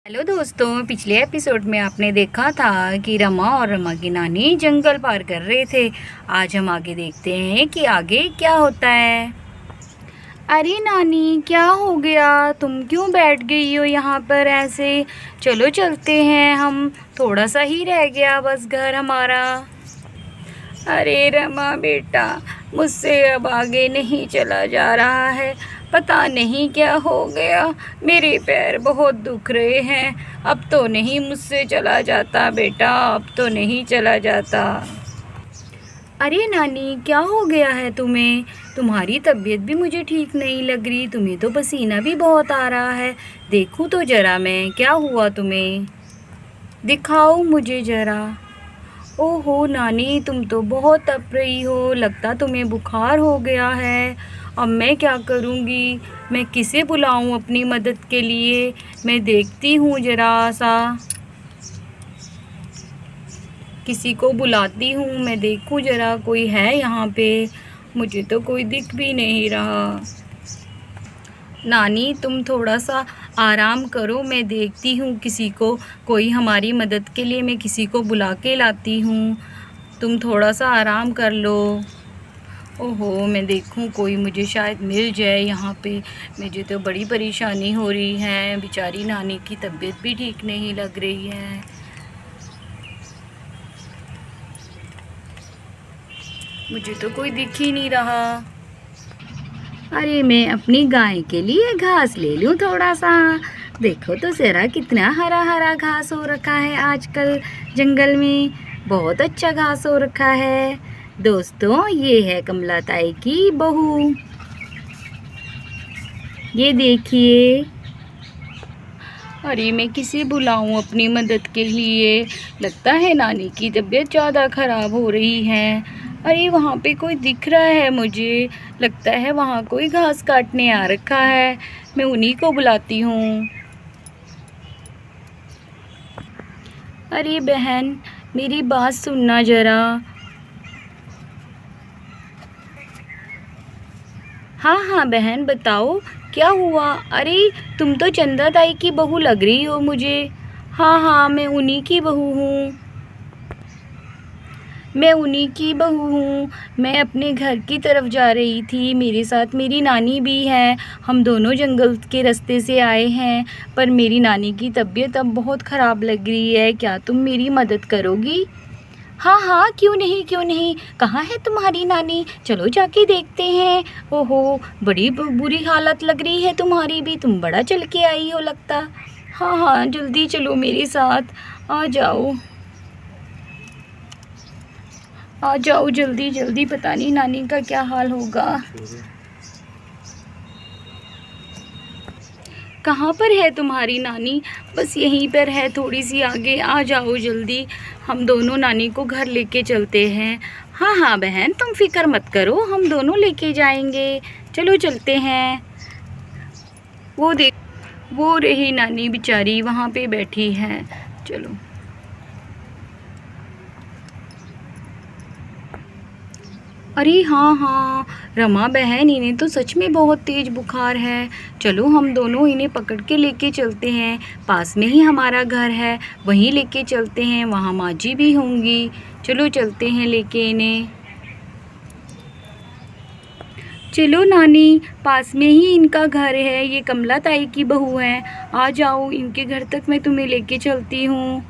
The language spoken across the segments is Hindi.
हेलो दोस्तों, पिछले एपिसोड में आपने देखा था कि रमा और रमा की नानी जंगल पार कर रहे थे। आज हम आगे देखते हैं कि आगे क्या होता है। अरे नानी, क्या हो गया? तुम क्यों बैठ गई हो यहाँ पर ऐसे? चलो चलते हैं, हम थोड़ा सा ही रह गया बस घर हमारा। अरे रमा बेटा, मुझसे अब आगे नहीं चला जा रहा है। पता नहीं क्या हो गया, मेरे पैर बहुत दुख रहे हैं। अब तो नहीं मुझसे चला जाता बेटा, अब तो नहीं चला जाता। अरे नानी, क्या हो गया है तुम्हें? तुम्हारी तबीयत भी मुझे ठीक नहीं लग रही, तुम्हें तो पसीना भी बहुत आ रहा है। देखूं तो जरा मैं, क्या हुआ तुम्हें? दिखाओ मुझे जरा। ओहो नानी, तुम तो बहुत तप रही हो, लगता तुम्हें बुखार हो गया है। अब मैं क्या करूँगी? मैं किसे बुलाऊँ अपनी मदद के लिए? मैं देखती हूँ जरा सा, किसी को बुलाती हूँ। मैं देखूँ जरा कोई है यहाँ पे। मुझे तो कोई दिख भी नहीं रहा। नानी, तुम थोड़ा सा आराम करो, मैं देखती हूँ किसी को, कोई हमारी मदद के लिए मैं किसी को बुला के लाती हूँ। तुम थोड़ा सा आराम कर लो। ओहो, मैं देखूँ कोई मुझे शायद मिल जाए यहाँ पे। मुझे तो बड़ी परेशानी हो रही है, बेचारी नानी की तबीयत भी ठीक नहीं लग रही है। मुझे तो कोई दिख ही नहीं रहा। अरे मैं अपनी गाय के लिए घास ले लूँ थोड़ा सा। देखो तो ज़रा कितना हरा हरा घास हो रखा है आजकल जंगल में। बहुत अच्छा घास हो रखा है। दोस्तों, ये है कमला ताई की बहू। ये देखिए। अरे मैं किसे बुलाऊं अपनी मदद के लिए? लगता है नानी की तबीयत ज़्यादा ख़राब हो रही है। अरे वहाँ पे कोई दिख रहा है मुझे, लगता है वहाँ कोई घास काटने आ रखा है। मैं उन्हीं को बुलाती हूँ। अरे बहन, मेरी बात सुनना ज़रा। हाँ हाँ बहन, बताओ क्या हुआ? अरे तुम तो चंदा ताई की बहू लग रही हो मुझे। हाँ हाँ, मैं उन्हीं की बहू हूँ। मैं अपने घर की तरफ जा रही थी, मेरे साथ मेरी नानी भी है। हम दोनों जंगल के रास्ते से आए हैं, पर मेरी नानी की तबीयत अब बहुत ख़राब लग रही है। क्या तुम मेरी मदद करोगी? हाँ हाँ, क्यों नहीं क्यों नहीं। कहाँ है तुम्हारी नानी? चलो जाके देखते हैं। ओहो, बड़ी बुरी हालत लग रही है तुम्हारी भी, तुम बड़ा चल के आई हो लगता। हाँ हाँ, जल्दी चलो मेरे साथ, आ जाओ आ जाओ जल्दी जल्दी, पता नहीं नानी का क्या हाल होगा। कहाँ पर है तुम्हारी नानी? बस यहीं पर है, थोड़ी सी आगे। आ जाओ जल्दी, हम दोनों नानी को घर लेके चलते हैं। हाँ हाँ बहन, तुम फिक्र मत करो, हम दोनों लेके जाएंगे। चलो चलते हैं। वो देख, वो रही नानी बेचारी वहाँ पे बैठी है। चलो। अरे हाँ हाँ रमा बहन, इन्हें तो सच में बहुत तेज़ बुखार है। चलो हम दोनों इन्हें पकड़ के लेके चलते हैं। पास में ही हमारा घर है, वहीं लेके चलते हैं, वहाँ माँ जी भी होंगी। चलो चलते हैं लेके इन्हें। चलो नानी, पास में ही इनका घर है, ये कमला ताई की बहू है। आ जाओ, इनके घर तक मैं तुम्हें लेके चलती हूँ।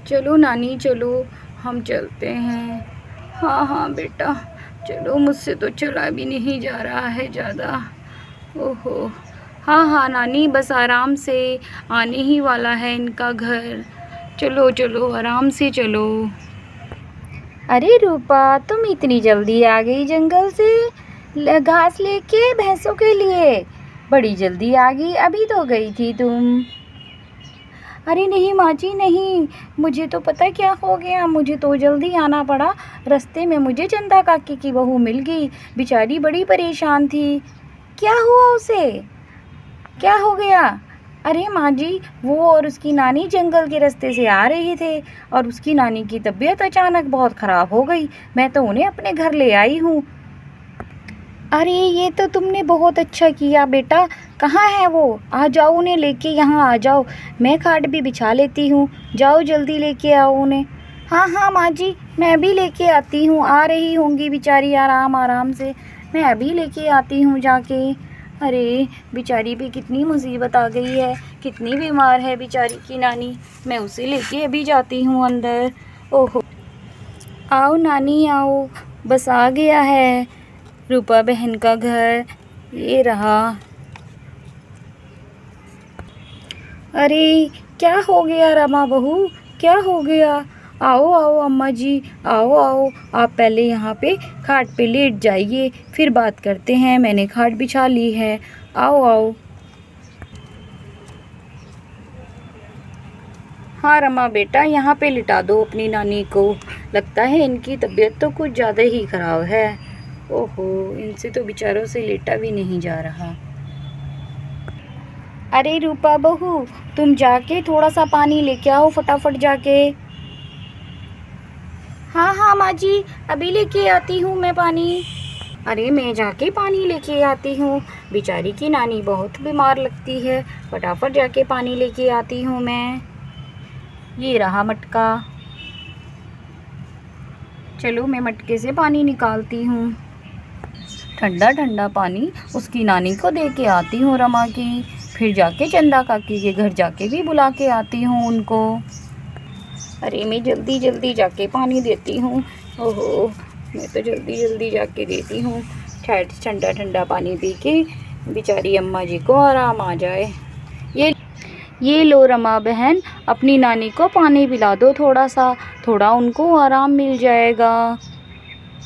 चलो नानी चलो, हम चलते हैं। हाँ हाँ बेटा, चलो, मुझसे तो चला भी नहीं जा रहा है ज़्यादा। ओहो। हाँ हाँ नानी, बस आराम से, आने ही वाला है इनका घर। चलो चलो, आराम से चलो। अरे रूपा, तुम इतनी जल्दी आ गई जंगल से घास लेके भैंसों के लिए? बड़ी जल्दी आ गई, अभी तो गई थी तुम। अरे नहीं माँ जी नहीं, मुझे तो पता क्या हो गया, मुझे तो जल्दी आना पड़ा। रास्ते में मुझे चंदा काकी की बहू मिल गई, बेचारी बड़ी परेशान थी। क्या हुआ उसे? क्या हो गया? अरे माँ जी, वो और उसकी नानी जंगल के रास्ते से आ रहे थे और उसकी नानी की तबीयत अचानक बहुत ख़राब हो गई। मैं तो उन्हें अपने घर ले आई हूँ। अरे ये तो तुमने बहुत अच्छा किया बेटा। कहाँ है वो? आ जाओ उन्हें लेके, यहाँ आ जाओ। मैं खाट भी बिछा लेती हूँ। जाओ जल्दी लेके आओ उन्हें। हाँ हाँ माँ जी, मैं भी लेके आती हूँ। आ रही होंगी बेचारी आराम आराम से। मैं अभी लेके आती हूँ जाके। अरे बेचारी पे कितनी मुसीबत आ गई है, कितनी बीमार है बेचारी की नानी। मैं उसे लेके अभी जाती हूँ अंदर। ओहो, आओ नानी आओ, बस आ गया है रूपा बहन का घर। ये रहा। अरे क्या हो गया रमा बहू, क्या हो गया? आओ आओ अम्मा जी, आओ आओ। आप पहले यहाँ पे खाट पे लेट जाइए, फिर बात करते हैं। मैंने खाट बिछा ली है। आओ आओ। हाँ रमा बेटा, यहाँ पे लिटा दो अपनी नानी को। लगता है इनकी तबीयत तो कुछ ज़्यादा ही ख़राब है। ओहो, इनसे तो बेचारों से लेटा भी नहीं जा रहा। अरे रूपा बहू, तुम जाके थोड़ा सा पानी लेके आओ फटाफट जाके। हाँ हाँ माँ जी, अभी लेके आती हूँ मैं पानी। अरे मैं जाके पानी लेके आती हूँ। बेचारी की नानी बहुत बीमार लगती है। फटाफट जाके पानी लेके आती हूँ मैं। ये रहा मटका। चलो मैं मटके से पानी निकालती हूँ। ठंडा ठंडा पानी उसकी नानी को दे के आती हूँ रमा की। फिर जाके चंदा काकी के घर जाके भी बुला के आती हूँ उनको। अरे मैं जल्दी जल्दी जाके पानी देती हूँ। ओहो, मैं तो जल्दी जल्दी जाके देती हूँ। शायद ठंडा ठंडा पानी पी के बेचारी अम्मा जी को आराम आ जाए। ये लो रमा बहन, अपनी नानी को पानी पिला दो थोड़ा सा, थोड़ा उनको आराम मिल जाएगा।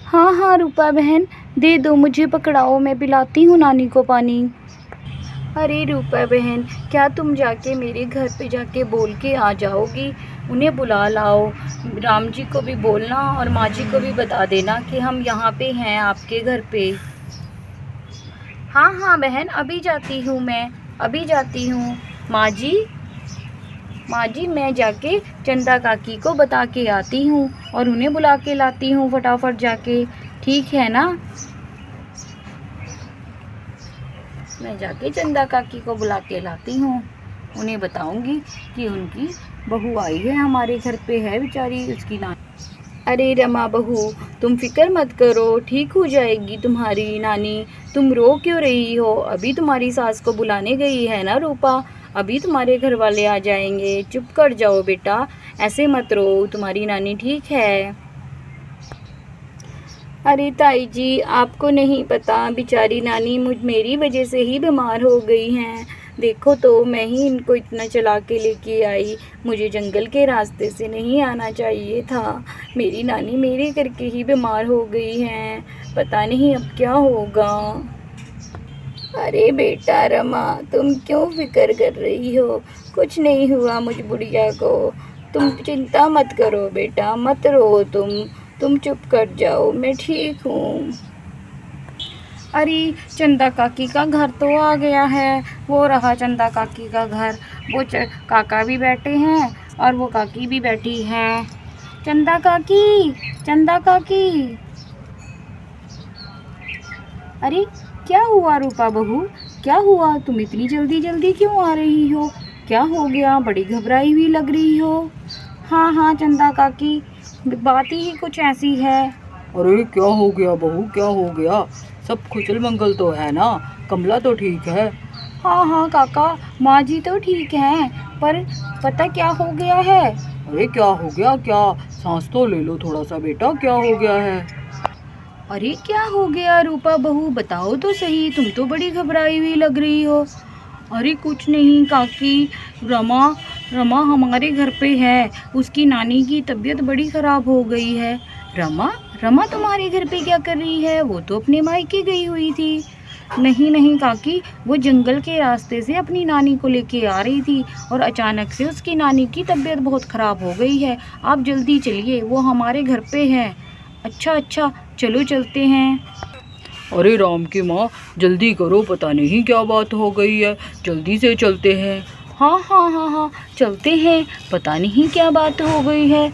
हाँ हाँ रूपा बहन, दे दो मुझे, पकड़ाओ, मैं पिलाती हूँ नानी को पानी। अरे रूपा बहन, क्या तुम जाके मेरे घर पे जाके बोल के आ जाओगी? उन्हें बुला लाओ। राम जी को भी बोलना और माँ जी को भी बता देना कि हम यहाँ पे हैं आपके घर पे। हाँ हाँ बहन, अभी जाती हूँ मैं, अभी जाती हूँ। माँ जी मैं जाके चंदा काकी को बता के आती हूँ और उन्हें बुला के लाती हूँ फटाफट जाके। ठीक है ना? मैं जाके चंदा काकी को बुला के लाती हूँ। उन्हें बताऊँगी कि उनकी बहू आई है, हमारे घर पे है बेचारी उसकी नानी। अरे रमा बहू, तुम फिक्र मत करो, ठीक हो जाएगी तुम्हारी नानी। तुम रो क्यों रही हो? अभी तुम्हारी सास को बुलाने गई है ना रूपा, अभी तुम्हारे घर वाले आ जाएंगे। चुप कर जाओ बेटा, ऐसे मत रो, तुम्हारी नानी ठीक है। अरे ताई जी, आपको नहीं पता, बेचारी नानी मेरी वजह से ही बीमार हो गई हैं। देखो तो, मैं ही इनको इतना चला के लेके आई। मुझे जंगल के रास्ते से नहीं आना चाहिए था। मेरी नानी मेरे करके ही बीमार हो गई हैं। पता नहीं अब क्या होगा। अरे बेटा रमा, तुम क्यों फिक्र कर रही हो? कुछ नहीं हुआ मुझ बुढ़िया को। तुम चिंता मत करो बेटा, मत रो तुम चुप कर जाओ, मैं ठीक हूँ। अरे चंदा काकी का घर तो आ गया है। वो रहा चंदा काकी का घर। वो काका भी बैठे हैं और वो काकी भी बैठी है। चंदा काकी, चंदा काकी। अरे क्या हुआ रूपा बहू, क्या हुआ? तुम इतनी जल्दी जल्दी क्यों आ रही हो? क्या हो गया? बड़ी घबराई हुई लग रही हो। हाँ हाँ चंदा काकी, बात ही कुछ ऐसी है। अरे क्या हो गया बहू, क्या हो गया? सब कुशल मंगल तो है ना? कमला तो ठीक है? हाँ हाँ काका, माँ जी तो ठीक हैं, पर पता क्या हो गया है? अरे क्या हो गया? क्या? सांस तो ले लो थोड़ा सा बेटा, क्या हो गया है? अरे क्या हो गया रूपा बहू, बताओ तो सही, तुम तो बड़ी घबराई हुई लग रही हो। अरे कुछ नहीं काकी, रमा हमारे घर पे है। उसकी नानी की तबीयत बड़ी ख़राब हो गई है। रमा तुम्हारे घर पे क्या कर रही है? वो तो अपने मायके गई हुई थी। नहीं नहीं काकी, वो जंगल के रास्ते से अपनी नानी को लेके आ रही थी और अचानक से उसकी नानी की तबीयत बहुत ख़राब हो गई है। आप जल्दी चलिए, वो हमारे घर पे है। अच्छा, चलो चलते हैं। अरे राम की माँ, जल्दी करो, पता नहीं क्या बात हो गई है, जल्दी से चलते हैं। हाँ, चलते हैं, पता नहीं क्या बात हो गई है।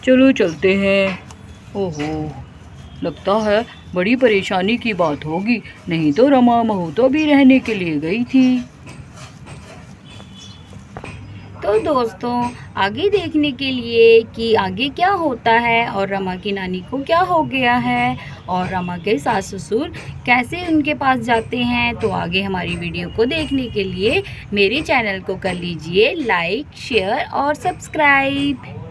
चलो चलते हैं। ओहो, लगता है बड़ी परेशानी की बात होगी, नहीं तो रमा महू तो भी रहने के लिए गई थी। तो दोस्तों आगे देखने के लिए कि आगे क्या होता है और रमा की नानी को क्या हो गया है और रमा के सास ससुर कैसे उनके पास जाते हैं, तो आगे हमारी वीडियो को देखने के लिए मेरे चैनल को कर लीजिए लाइक, शेयर और सब्सक्राइब।